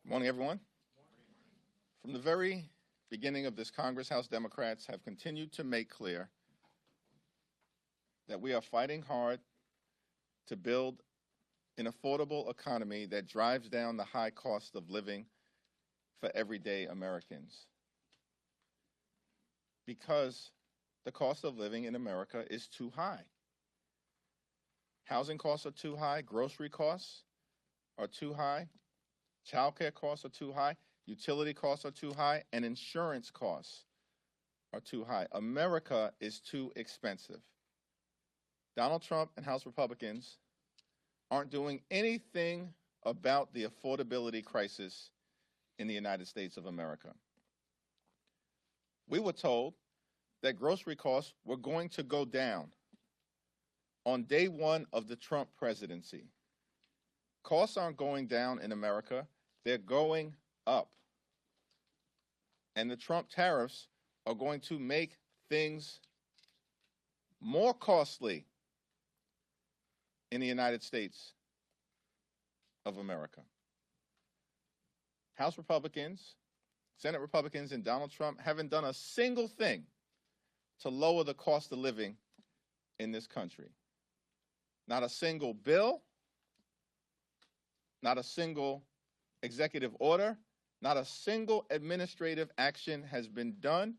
Good morning, everyone. From the very beginning of this Congress, House Democrats have continued to make clear that we are fighting hard to build an affordable economy that drives down the high cost of living for everyday Americans. Because the cost of living in America is too high. Housing costs are too high, grocery costs are too high, childcare costs are too high, utility costs are too high, and insurance costs are too high. America is too expensive. Donald Trump and House Republicans aren't doing anything about the affordability crisis in the United States of America. We were told that grocery costs were going to go down on day one of the Trump presidency. Costs aren't going down in America, they're going up. And the Trump tariffs are going to make things more costly in the United States of America. House Republicans, Senate Republicans, and Donald Trump haven't done a single thing to lower the cost of living in this country. Not a single bill, not a single executive order, not a single administrative action has been done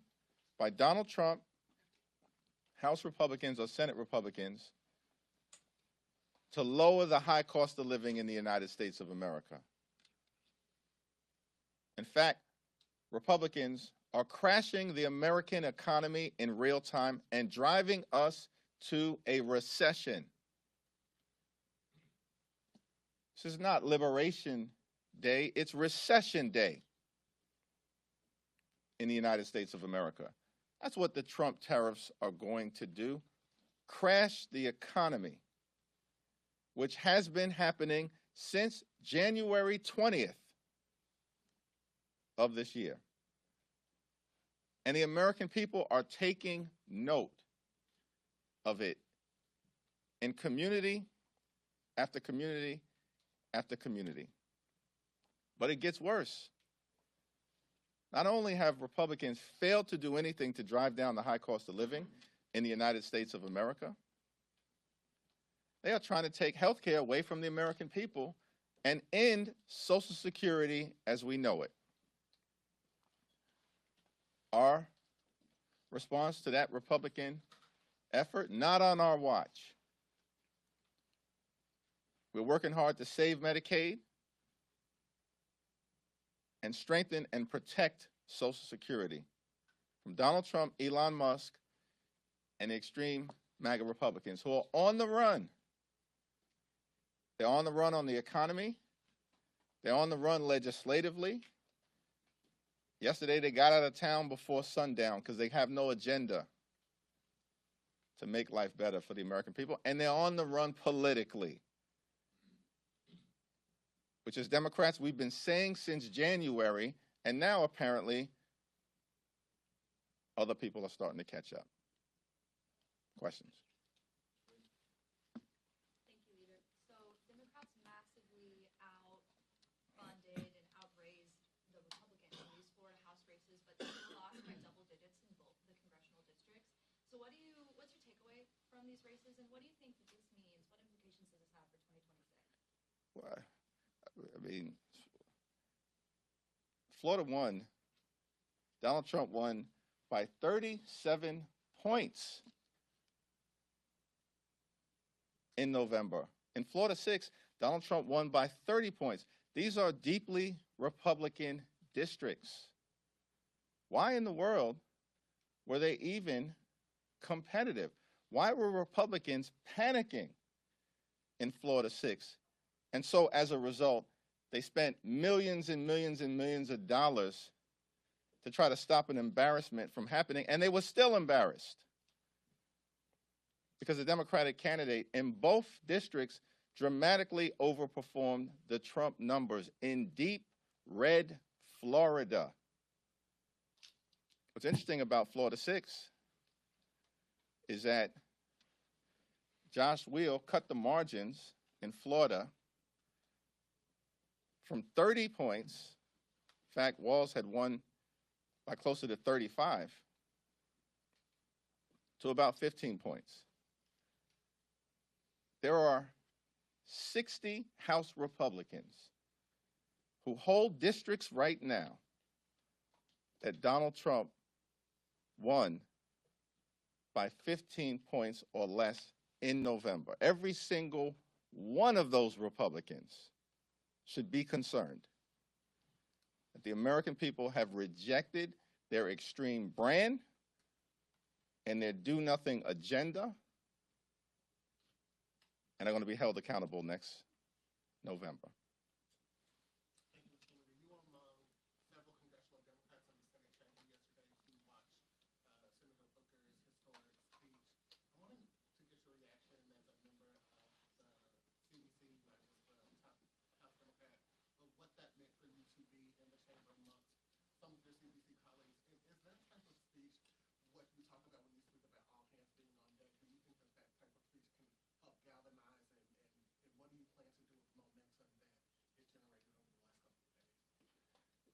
by Donald Trump, House Republicans, or Senate Republicans to lower the high cost of living in the United States of America. In fact, Republicans are crashing the American economy in real time and driving us to a recession. This is not Liberation Day, it's Recession Day in the United States of America. That's what the Trump tariffs are going to do. Crash the economy, which has been happening since January 20th of this year. And the American people are taking note of it in community after community after community. But it gets worse. Not only have Republicans failed to do anything to drive down the high cost of living in the United States of America, they are trying to take health care away from the American people and end Social Security as we know it. Our response to that Republican effort, not on our watch. We're working hard to save Medicaid and strengthen and protect Social Security from Donald Trump, Elon Musk, and the extreme MAGA Republicans who are on the run. They're on the run on the economy. They're on the run legislatively. Yesterday, they got out of town before sundown because they have no agenda to make life better for the American people. And they're on the run politically, which as Democrats, we've been saying since January, and now apparently other people are starting to catch up. Questions? Thank you, Leader. So Democrats massively outfunded and outraised the Republicans in these Florida House races, but they still lost by double digits in both the congressional districts. So what's your takeaway from these races, and what do you think that this means? What implications does this have for 2026? Well, I mean, Florida won. Donald Trump won by 37 points in November. In Florida 6, Donald Trump won by 30 points. These are deeply Republican districts. Why in the world were they even competitive? Why were Republicans panicking in Florida 6? And so as a result, they spent millions and millions and millions of dollars to try to stop an embarrassment from happening, and they were still embarrassed because the Democratic candidate in both districts dramatically overperformed the Trump numbers in deep red Florida. What's interesting about Florida 6 is that Josh Weil cut the margins in Florida from 30 points In fact, Walz had won by closer to 35 to about 15 points. There are 60 House Republicans who hold districts right now that Donald Trump won by 15 points or less in November. Every single one of those Republicans should be concerned that the American people have rejected their extreme brand and their do-nothing agenda, and are going to be held accountable next November.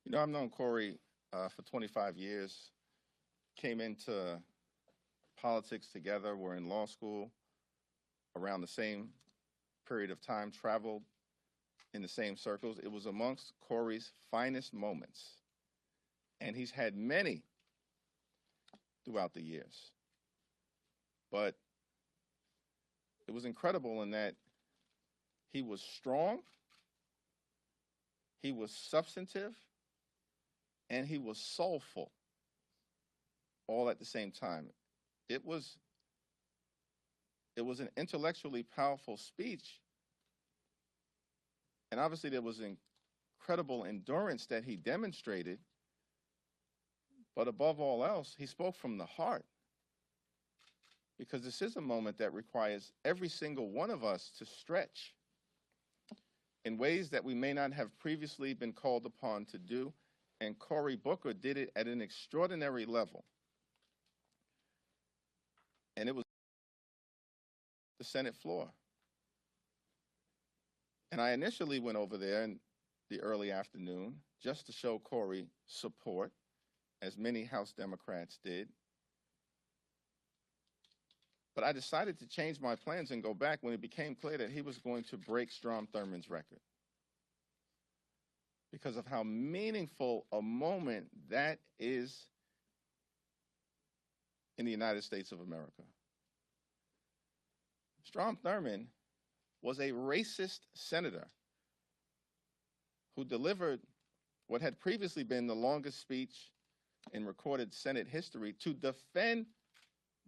You know, I've known Corey for 25 years, came into politics together, we're in law school around the same period of time, traveled in the same circles. It was amongst Corey's finest moments, and he's had many throughout the years. But it was incredible in that he was strong, he was substantive, and he was soulful all at the same time. It was an intellectually powerful speech, and obviously there was incredible endurance that he demonstrated, but above all else, he spoke from the heart, because this is a moment that requires every single one of us to stretch in ways that we may not have previously been called upon to do. And Cory Booker did it at an extraordinary level. And it was the Senate floor. And I initially went over there in the early afternoon just to show Cory support, as many House Democrats did. But I decided to change my plans and go back when it became clear that he was going to break Strom Thurmond's record, because of how meaningful a moment that is in the United States of America. Strom Thurmond was a racist senator who delivered what had previously been the longest speech in recorded Senate history to defend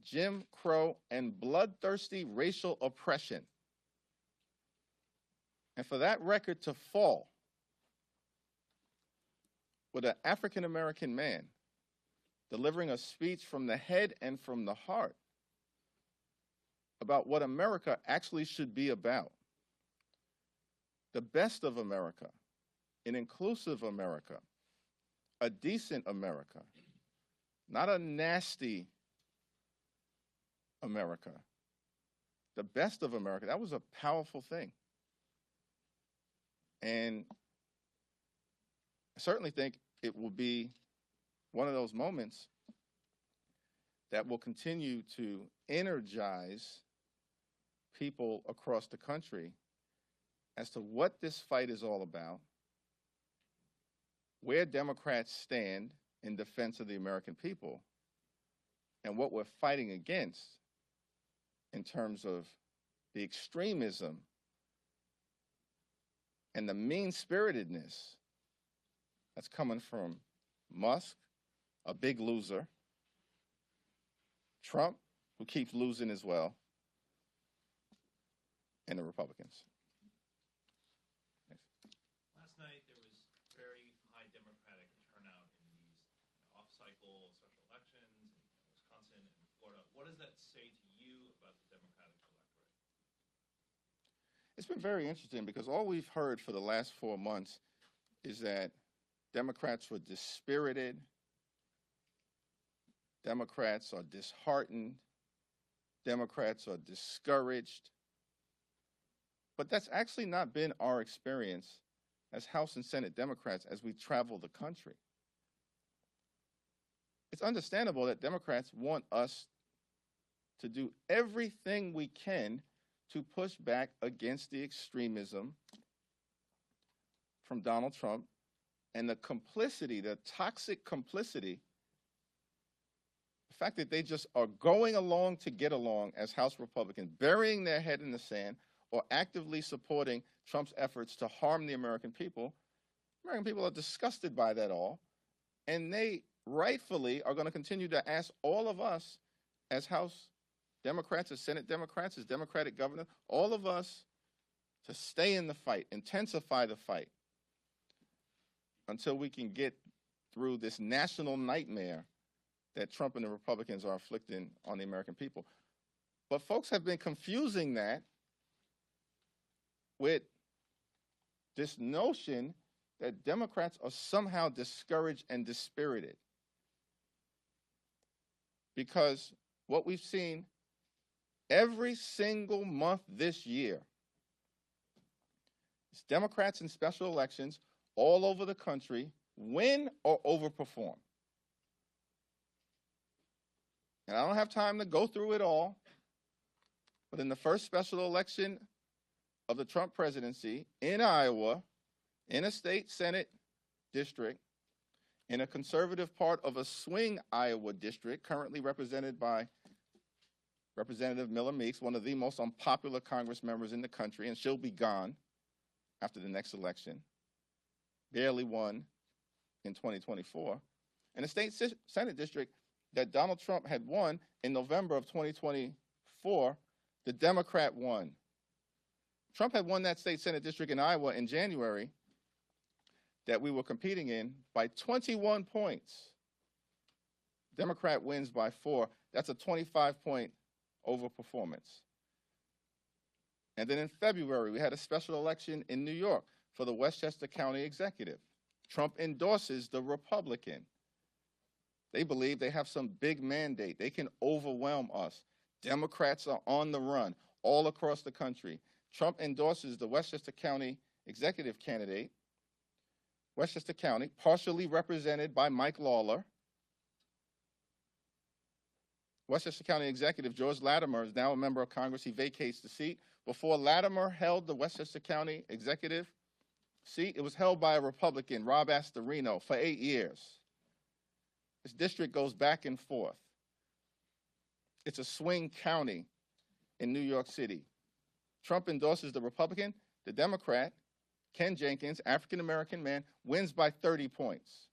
Jim Crow and bloodthirsty racial oppression. And for that record to fall with an African-American man delivering a speech from the head and from the heart about what America actually should be about. The best of America, an inclusive America, a decent America, not a nasty America. The best of America. That was a powerful thing. And I certainly think it will be one of those moments that will continue to energize people across the country as to what this fight is all about, where Democrats stand in defense of the American people, and what we're fighting against in terms of the extremism and the mean-spiritedness that's coming from Musk, a big loser, Trump, who keeps losing as well, and the Republicans. Last night, there was very high Democratic turnout in these off-cycle special elections in Wisconsin and Florida. What does that say to you about the Democratic electorate? It's been very interesting because all we've heard for the last 4 months is that Democrats were dispirited, Democrats are disheartened, Democrats are discouraged. But that's actually not been our experience as House and Senate Democrats as we travel the country. It's understandable that Democrats want us to do everything we can to push back against the extremism from Donald Trump and the complicity, the toxic complicity, the fact that they just are going along to get along as House Republicans, burying their head in the sand or actively supporting Trump's efforts to harm the American people. American people are disgusted by that all, and they rightfully are going to continue to ask all of us as House Democrats, as Senate Democrats, as Democratic governors, all of us to stay in the fight, intensify the fight until we can get through this national nightmare that Trump and the Republicans are inflicting on the American people. But folks have been confusing that with this notion that Democrats are somehow discouraged and dispirited. Because what we've seen every single month this year is Democrats in special elections all over the country win or overperform. And I don't have time to go through it all, but in the first special election of the Trump presidency in Iowa, in a state Senate district, in a conservative part of a swing Iowa district, currently represented by Representative Miller Meeks, one of the most unpopular Congress members in the country, and she'll be gone after the next election, barely won in 2024. And a state Senate district that Donald Trump had won in November of 2024, the Democrat won. Trump had won that state Senate district in Iowa in January that we were competing in by 21 points. Democrat wins by 4. That's a 25-point overperformance. And then in February, we had a special election in New York for the Westchester County Executive. Trump endorses the Republican. They believe they have some big mandate. They can overwhelm us. Democrats are on the run all across the country. Trump endorses the Westchester County Executive candidate. Westchester County, partially represented by Mike Lawler. Westchester County Executive George Latimer is now a member of Congress. He vacates the seat. Before Latimer held the Westchester County Executive seat, it was held by a Republican, Rob Astorino, for 8 years. This district goes back and forth. It's a swing county in New York City. Trump endorses the Republican. The Democrat, Ken Jenkins, African-American man, wins by 30 points.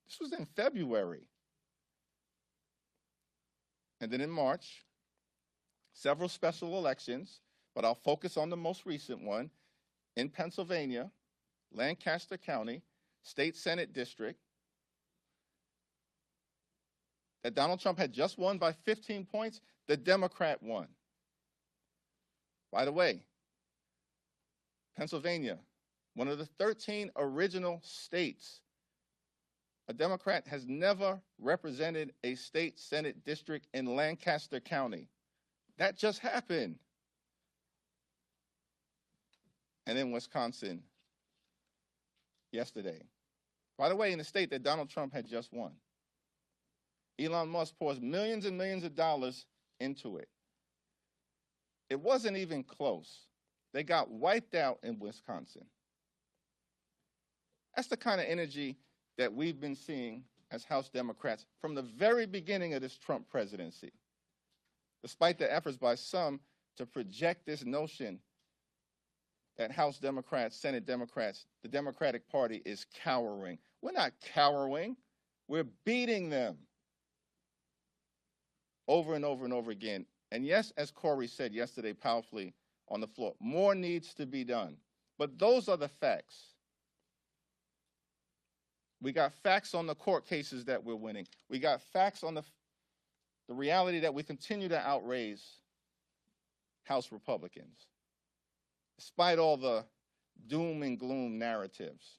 This was in February. And then in March, several special elections, but I'll focus on the most recent one, in Pennsylvania, Lancaster County, State Senate District, that Donald Trump had just won by 15 points, the Democrat won. By the way, Pennsylvania, one of the 13 original states, a Democrat has never represented a state Senate district in Lancaster County. That just happened. And then Wisconsin yesterday. By the way, in the state that Donald Trump had just won. Elon Musk pours millions and millions of dollars into it. It wasn't even close. They got wiped out in Wisconsin. That's the kind of energy that we've been seeing as House Democrats from the very beginning of this Trump presidency. Despite the efforts by some to project this notion that House Democrats, Senate Democrats, the Democratic Party is cowering. We're not cowering. We're beating them over and over and over again. And yes, as Corey said yesterday powerfully on the floor, more needs to be done. But those are the facts. We got facts on the court cases that we're winning. We got facts on the reality that we continue to outraise House Republicans, despite all the doom and gloom narratives.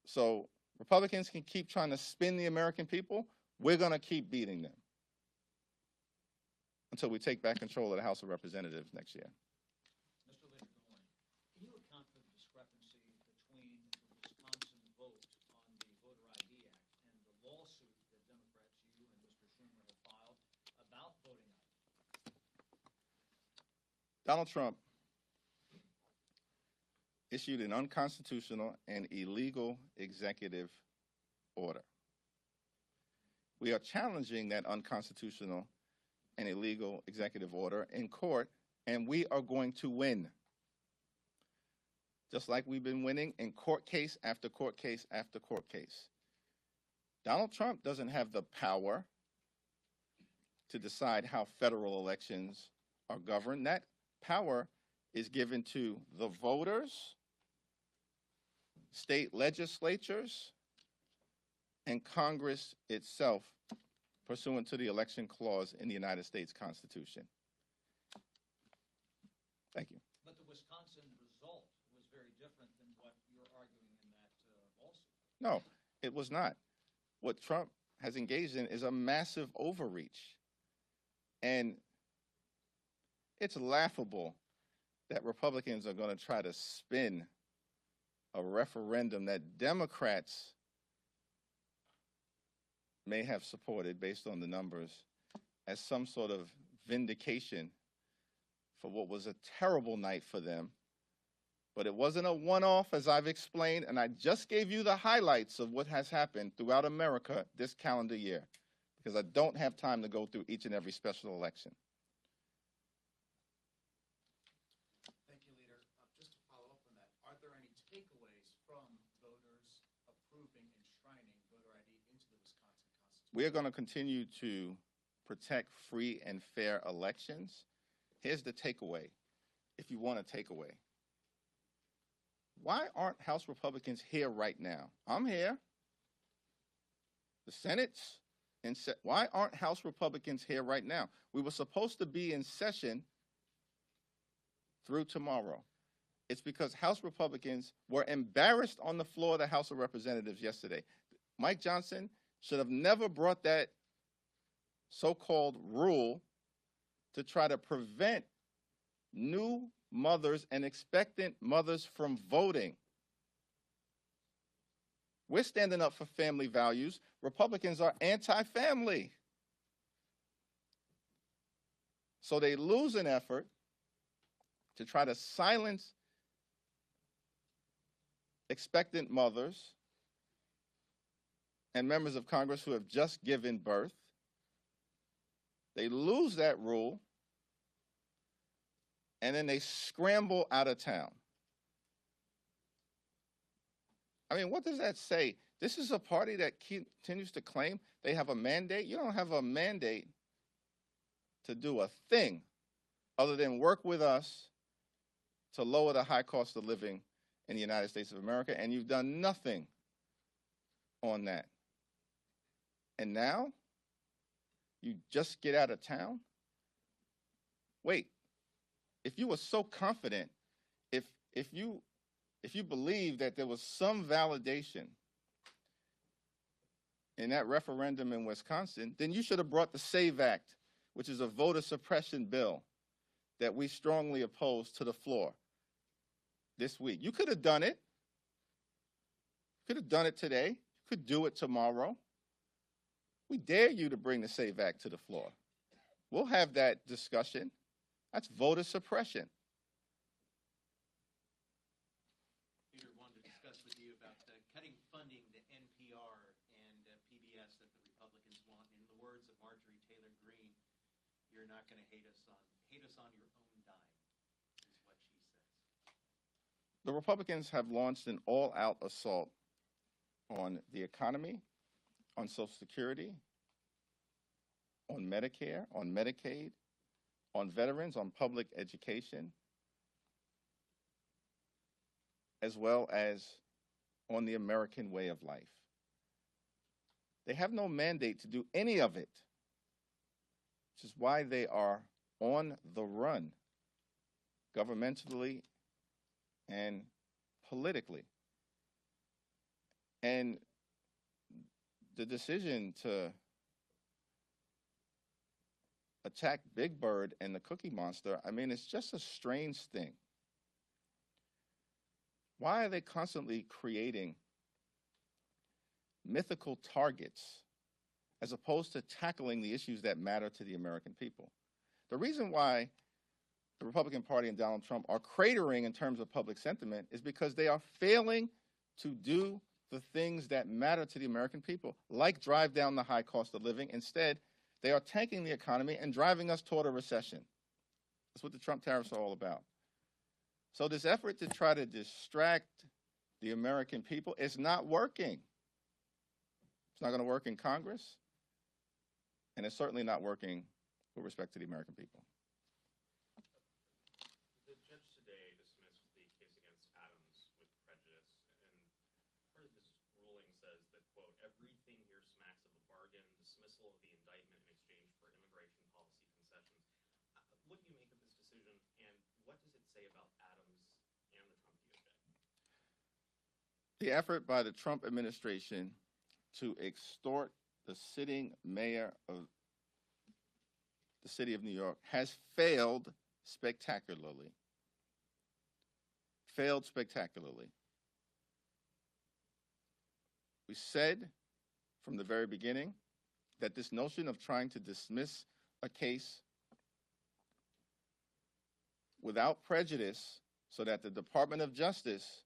So Republicans can keep trying to spin the American people. We're going to keep beating them until we take back control of the House of Representatives next year. Mr. Leader, good morning. Can you Donald Trump issued an unconstitutional and illegal executive order. We are challenging that unconstitutional and illegal executive order in court, and we are going to win. Just like we've been winning in court case after court case after court case. Donald Trump doesn't have the power to decide how federal elections are governed. That power is given to the voters, state legislatures, and Congress itself, pursuant to the election clause in the United States Constitution. Thank you. But the Wisconsin result was very different than what you're arguing in that lawsuit. No, it was not. What Trump has engaged in is a massive overreach. And it's laughable that Republicans are going to try to spin a referendum that Democrats may have supported based on the numbers as some sort of vindication for what was a terrible night for them. But it wasn't a one-off, as I've explained, and I just gave you the highlights of what has happened throughout America this calendar year, because I don't have time to go through each and every special election. Thank you, Leader. Just to follow up on that, are there any takeaways from voters approving, enshrining voter ID into the Wisconsin Constitution? We are going to continue to protect free and fair elections. Here's the takeaway, if you want a takeaway. Why aren't House Republicans here right now? I'm here. The Senate's in why aren't House Republicans here right now? We were supposed to be in session through tomorrow. It's because House Republicans were embarrassed on the floor of the House of Representatives yesterday. Mike Johnson should have never brought that so-called rule to try to prevent new mothers and expectant mothers from voting. We're standing up for family values. Republicans are anti-family. So they lose an effort to try to silence expectant mothers and members of Congress who have just given birth. They lose that rule, and then they scramble out of town. I mean, what does that say? This is a party that continues to claim they have a mandate. You don't have a mandate to do a thing other than work with us to lower the high cost of living in the United States of America, and you've done nothing on that. And now, you just get out of town? Wait, if you were so confident, if you believe that there was some validation in that referendum in Wisconsin, then you should have brought the SAVE Act, which is a voter suppression bill that we strongly oppose, to the floor this week. You could have done it. You could have done it today. You could do it tomorrow. We dare you to bring the SAVE Act to the floor. We'll have that discussion. That's voter suppression. Peter, wanted to discuss with you about cutting funding to NPR and PBS that the Republicans want. In the words of Marjorie Taylor Greene, you're not going to hate us on your own dime, is what she says. The Republicans have launched an all-out assault on the economy, on Social Security, on Medicare, on Medicaid, on veterans, on public education, as well as on the American way of life. They have no mandate to do any of it, which is why they are on the run, governmentally and politically. And the decision to attack Big Bird and the Cookie Monster, I mean, it's just a strange thing. Why are they constantly creating mythical targets as opposed to tackling the issues that matter to the American people? The reason why the Republican Party and Donald Trump are cratering in terms of public sentiment is because they are failing to do the things that matter to the American people, like drive down the high cost of living. Instead, they are tanking the economy and driving us toward a recession. That's what the Trump tariffs are all about. So this effort to try to distract the American people is not working. It's not going to work in Congress, and it's certainly not working with respect to the American people. The judge today dismissed the case against Adams with prejudice, and part of his ruling says that, quote, everything here smacks of a bargain, dismissal of the indictment in exchange for immigration policy concessions. What do you make of this decision, and what does it say about Adams and the Trump DOJ? The effort by the Trump administration to extort the sitting mayor of the city of New York has failed spectacularly. Failed spectacularly. We said from the very beginning that this notion of trying to dismiss a case without prejudice so that the Department of Justice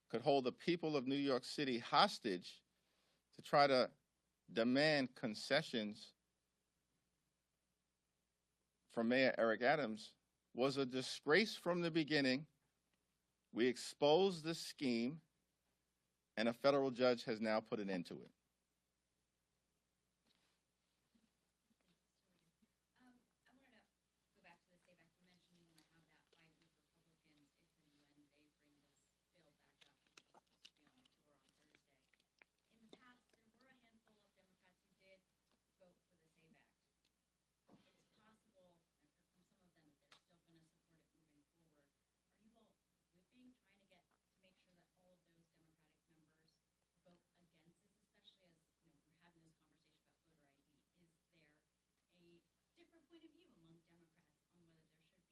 could hold the people of New York City hostage to try to demand concessions from Mayor Eric Adams was a disgrace from the beginning. We exposed the scheme, and a federal judge has now put an end to it. I wanted to go back to the SAVE Act. You mentioned you want to have that fight with Republicans if and when they bring this bill back up, which is supposed to be on the floor on Thursday. In the past, there were a handful of Democrats who did vote for the SAVE Act. It's possible, I've heard from some of them, that they're still going to support it moving forward. Are you all whipping, trying to make sure that all of those Democratic members vote against this, especially as we're having this conversation about voter ID? Is there a different point of view among Democrats on whether there should be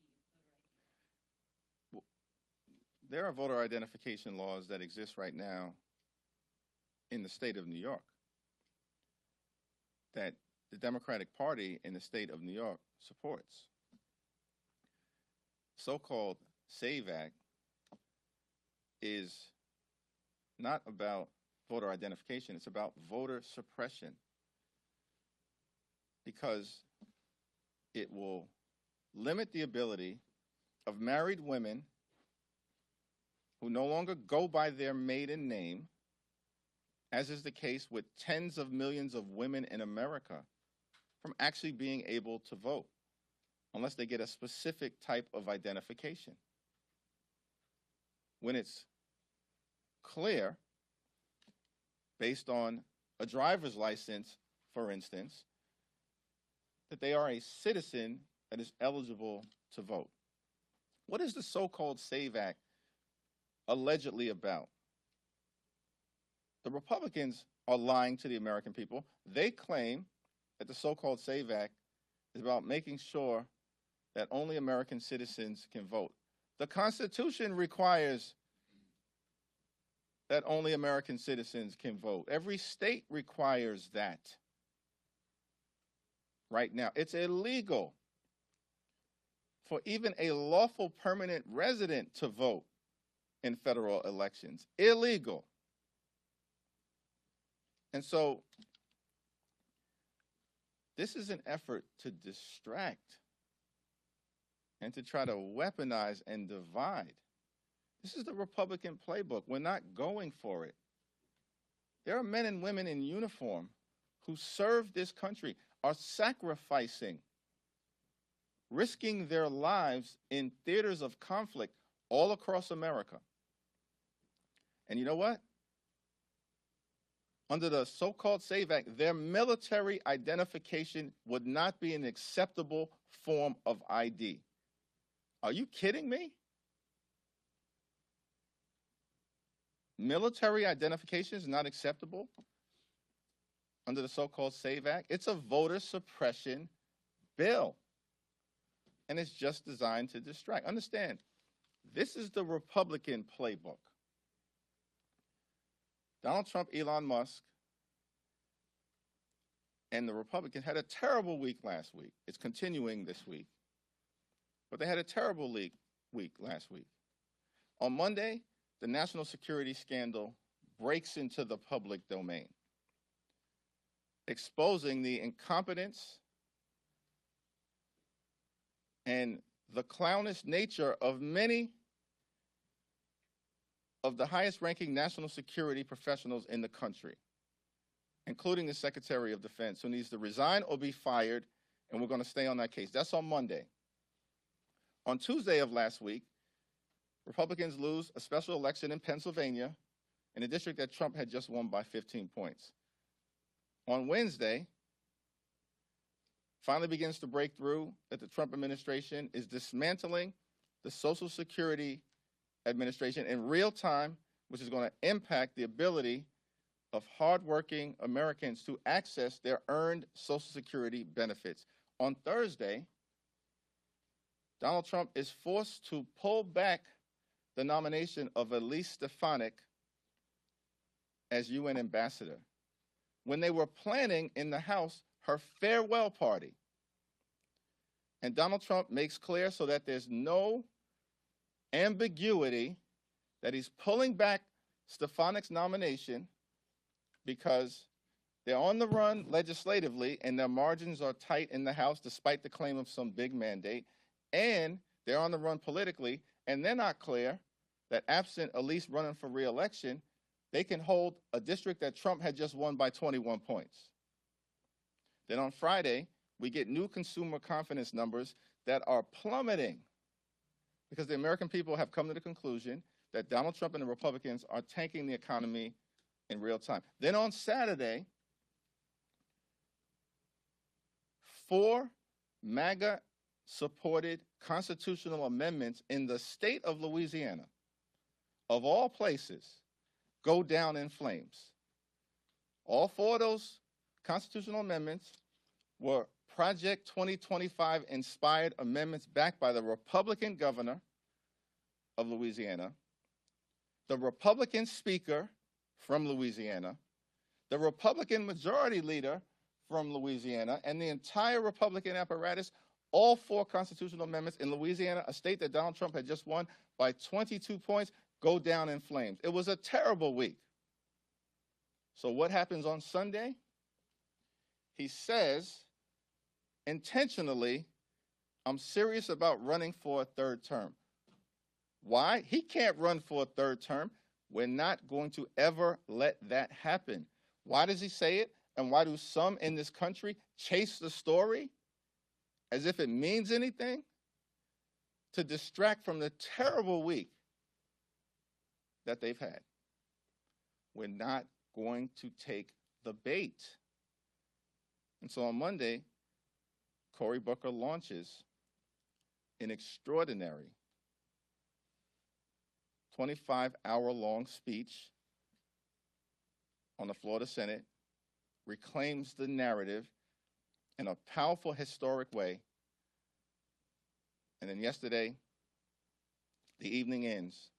voter ID? There are voter identification laws that exist right now in the state of New York that the Democratic Party in the state of New York supports. So-called SAVE Act is not about voter identification, it's about voter suppression, because it will limit the ability of married women who no longer go by their maiden name, as is the case with tens of millions of women in America, from actually being able to vote unless they get a specific type of identification. When it's clear, based on a driver's license, for instance, that they are a citizen that is eligible to vote. What is the so-called SAVE Act allegedly about? The Republicans are lying to the American people. They claim that the so-called SAVE Act is about making sure that only American citizens can vote. The Constitution requires that only American citizens can vote. Every state requires that right now. It's illegal for even a lawful permanent resident to vote in federal elections. Illegal. And so this is an effort to distract and to try to weaponize and divide. This is the Republican playbook. We're not going for it. There are men and women in uniform who serve this country, are sacrificing, risking their lives in theaters of conflict all across America. And you know what? Under the so-called SAVE Act, their military identification would not be an acceptable form of ID. Are you kidding me? Military identification is not acceptable under the so-called SAVE Act. It's a voter suppression bill, and it's just designed to distract. Understand, this is the Republican playbook. Donald Trump, Elon Musk, and the Republicans had a terrible week last week. It's continuing this week. but they had a terrible week last week. On Monday, the national security scandal breaks into the public domain, exposing the incompetence and the clownish nature of many of the highest-ranking national security professionals in the country, including the Secretary of Defense, who needs to resign or be fired, and we're going to stay on that case. That's on Monday. On Tuesday of last week, Republicans lose a special election in Pennsylvania, in a district that Trump had just won by 15 points. On Wednesday, finally begins to break through that the Trump administration is dismantling the Social Security Administration in real time, which is going to impact the ability of hardworking Americans to access their earned Social Security benefits. On Thursday, Donald Trump is forced to pull back the nomination of Elise Stefanik as UN ambassador when they were planning in the House her farewell party. And Donald Trump makes clear, so that there's no ambiguity, that he's pulling back Stefanik's nomination because they're on the run legislatively and their margins are tight in the House despite the claim of some big mandate, and they're on the run politically, and they're not clear that absent Elise running for re-election, they can hold a district that Trump had just won by 21 points. Then on Friday, we get new consumer confidence numbers that are plummeting because the American people have come to the conclusion that Donald Trump and the Republicans are tanking the economy in real time. Then on Saturday, 4 MAGA-supported constitutional amendments in the state of Louisiana, of all places, go down in flames. All 4 of those constitutional amendments were Project 2025 inspired amendments backed by the Republican governor of Louisiana, the Republican speaker from Louisiana, the Republican majority leader from Louisiana, and the entire Republican apparatus. All 4 constitutional amendments in Louisiana, a state that Donald Trump had just won by 22 points, go down in flames. It was a terrible week. So what happens on Sunday? He says, intentionally, I'm serious about running for a 3rd term. Why? He can't run for a 3rd term. We're not going to ever let that happen. Why does he say it? And why do some in this country chase the story as if it means anything? To distract from the terrible week that they've had. We're not going to take the bait. And so on Monday, Cory Booker launches an extraordinary 25-hour-long speech on the floor of the Senate, reclaims the narrative in a powerful, historic way. And then yesterday, the evening ends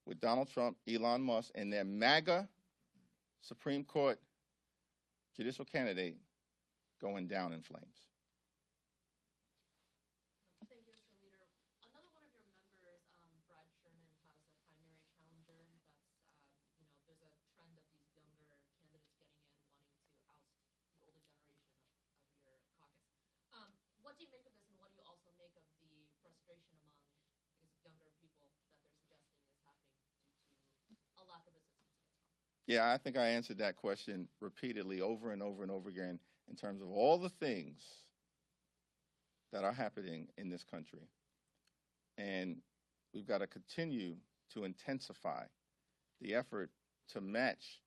with Donald Trump, Elon Musk, and their MAGA Supreme Court judicial candidate going down in flames. Thank you, Mr. Leader. Another one of your members, Brad Sherman, has a primary challenger. That's, there's a trend of these younger candidates getting in, wanting to oust the older generation of your caucus. What do you make of this, and what do you also make of the frustration among these younger people that they're suggesting is happening due to a lack of assistance against Trump? Yeah, I think I answered that question repeatedly over and over and over again in terms of all the things that are happening in this country. And we've got to continue to intensify the effort to match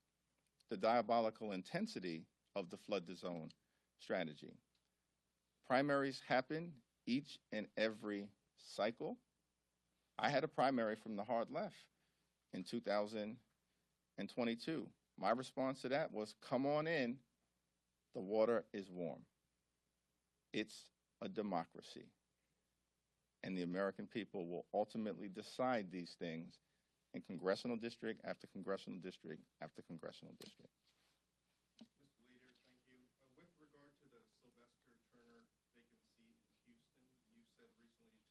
the diabolical intensity of the flood the zone strategy. Primaries happen each and every cycle. I had a primary from the hard left in 2022. My response to that was, come on in, the water is warm. It's a democracy. And the American people will ultimately decide these things in congressional district after congressional district after congressional district. Mr. Leader, thank you. With regard to the Sylvester Turner vacant seat in Houston, you said recently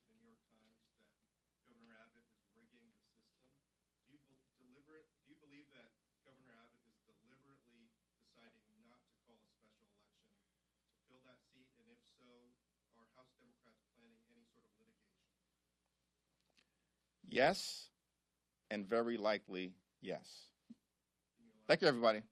yes, and very likely yes. Thank you, everybody.